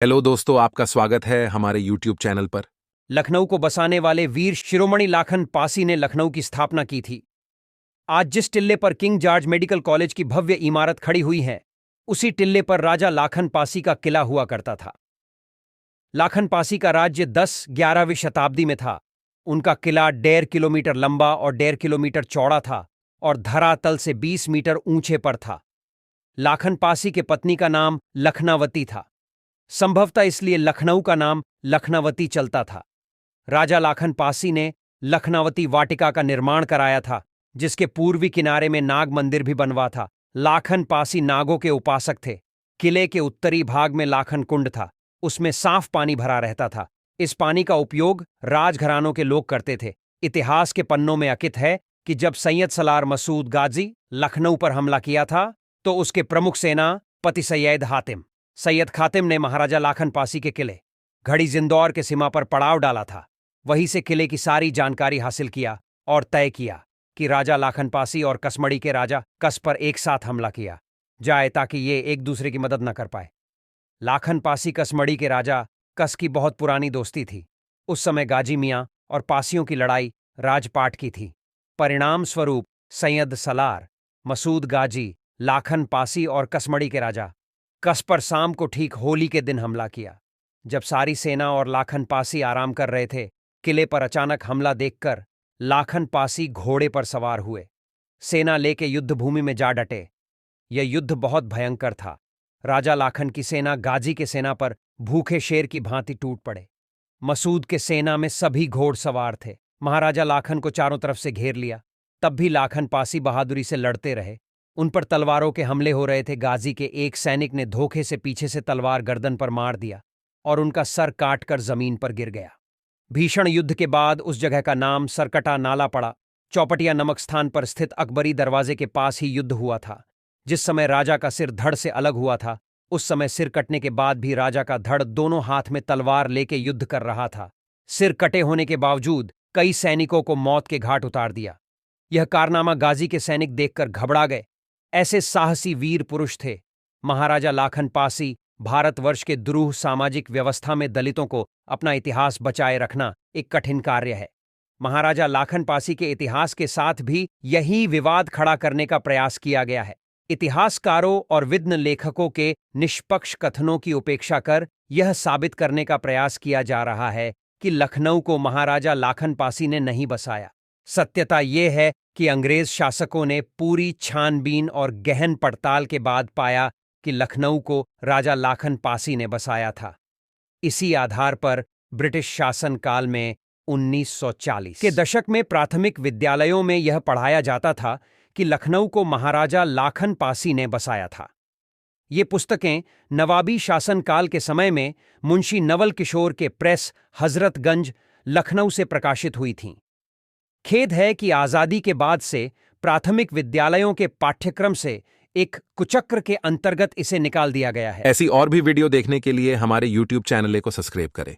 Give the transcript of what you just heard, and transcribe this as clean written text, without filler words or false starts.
Hello दोस्तों, आपका स्वागत है हमारे YouTube चैनल पर। लखनऊ को बसाने वाले वीर शिरोमणि लाखन पासी ने लखनऊ की स्थापना की थी। आज जिस टिल्ले पर किंग जॉर्ज मेडिकल कॉलेज की भव्य इमारत खड़ी हुई है, उसी टिल्ले पर राजा लाखन पासी का किला हुआ करता था। लाखन पासी का राज्य 10-11वीं शताब्दी में था। उनका किला 1.5 किलोमीटर लंबा और 1.5 किलोमीटर चौड़ा था और धरातल से 20 मीटर ऊंचे पर था। लाखन पासी के पत्नी का नाम लखनावती था। संभवतः इसलिए लखनऊ का नाम लखनावती चलता था। राजा लाखन पासी ने लखनावती वाटिका का निर्माण कराया था, जिसके पूर्वी किनारे में नाग मंदिर भी बनवा था। लाखन पासी नागों के उपासक थे। किले के उत्तरी भाग में लाखन कुंड था। उसमें साफ पानी भरा रहता था। इस पानी का उपयोग राजघरानों के लोग करते थे। इतिहास के पन्नों में अंकित है कि जब सैयद सलार मसूद गाजी लखनऊ पर हमला किया था, तो उसके प्रमुख सेनापति सैयद खातिम ने महाराजा लाखन पासी के किले घड़ी जिंदौर के सीमा पर पड़ाव डाला था। वहीं से किले की सारी जानकारी हासिल किया और तय किया कि राजा लाखन पासी और कसमड़ी के राजा कस पर एक साथ हमला किया जाए, ताकि ये एक दूसरे की मदद न कर पाए। लाखन पासी कसमड़ी के राजा कस की बहुत पुरानी दोस्ती थी। उस समय गाजी मियाँ और पासियों की लड़ाई राजपाट की थी। परिणाम स्वरूप सैयद सलार मसूद गाजी लाखन पासी और कसमड़ी के राजा कस पर शाम को ठीक होली के दिन हमला किया। जब सारी सेना और लाखन पासी आराम कर रहे थे, किले पर अचानक हमला देखकर लाखन पासी घोड़े पर सवार हुए। सेना लेके युद्धभूमि में जा डटे। यह युद्ध बहुत भयंकर था। राजा लाखन की सेना गाजी के सेना पर भूखे शेर की भांति टूट पड़े। मसूद के सेना में सभी घोड़सवार थे। महाराजा लाखन को चारों तरफ से घेर लिया। तब भी लाखन पासी बहादुरी से लड़ते रहे। उन पर तलवारों के हमले हो रहे थे। गाजी के एक सैनिक ने धोखे से पीछे से तलवार गर्दन पर मार दिया और उनका सर काटकर जमीन पर गिर गया। भीषण युद्ध के बाद उस जगह का नाम सरकटा नाला पड़ा। चौपटिया नमक स्थान पर स्थित अकबरी दरवाजे के पास ही युद्ध हुआ था। जिस समय राजा का सिर धड़ से अलग हुआ था, उस समय सिर कटने के बाद भी राजा का धड़ दोनों हाथ में तलवार लेके युद्ध कर रहा था। सिर कटे होने के बावजूद कई सैनिकों को मौत के घाट उतार दिया। यह कारनामा गाजी के सैनिक देखकर घबरा गए। ऐसे साहसी वीर पुरुष थे। महाराजा लाखन पासी भारतवर्ष के दुरूह सामाजिक व्यवस्था में दलितों को अपना इतिहास बचाए रखना एक कठिन कार्य है। महाराजा लाखन पासी के इतिहास के साथ भी यही विवाद खड़ा करने का प्रयास किया गया है। इतिहासकारों और विद्न लेखकों के निष्पक्ष कथनों की उपेक्षा कर यह साबित करने का प्रयास किया जा रहा है कि लखनऊ को महाराजा लाखन पासी ने नहीं बसाया। सत्यता यह है कि अंग्रेज शासकों ने पूरी छानबीन और गहन पड़ताल के बाद पाया कि लखनऊ को राजा लाखन पासी ने बसाया था। इसी आधार पर ब्रिटिश शासन काल में 1940 के दशक में प्राथमिक विद्यालयों में यह पढ़ाया जाता था कि लखनऊ को महाराजा लाखन पासी ने बसाया था। ये पुस्तकें नवाबी शासनकाल के समय में मुंशी नवल किशोर के प्रेस हजरतगंज लखनऊ से प्रकाशित हुई थीं। खेद है कि आज़ादी के बाद से प्राथमिक विद्यालयों के पाठ्यक्रम से एक कुचक्र के अंतर्गत इसे निकाल दिया गया है। ऐसी और भी वीडियो देखने के लिए हमारे YouTube चैनल को सब्सक्राइब करें।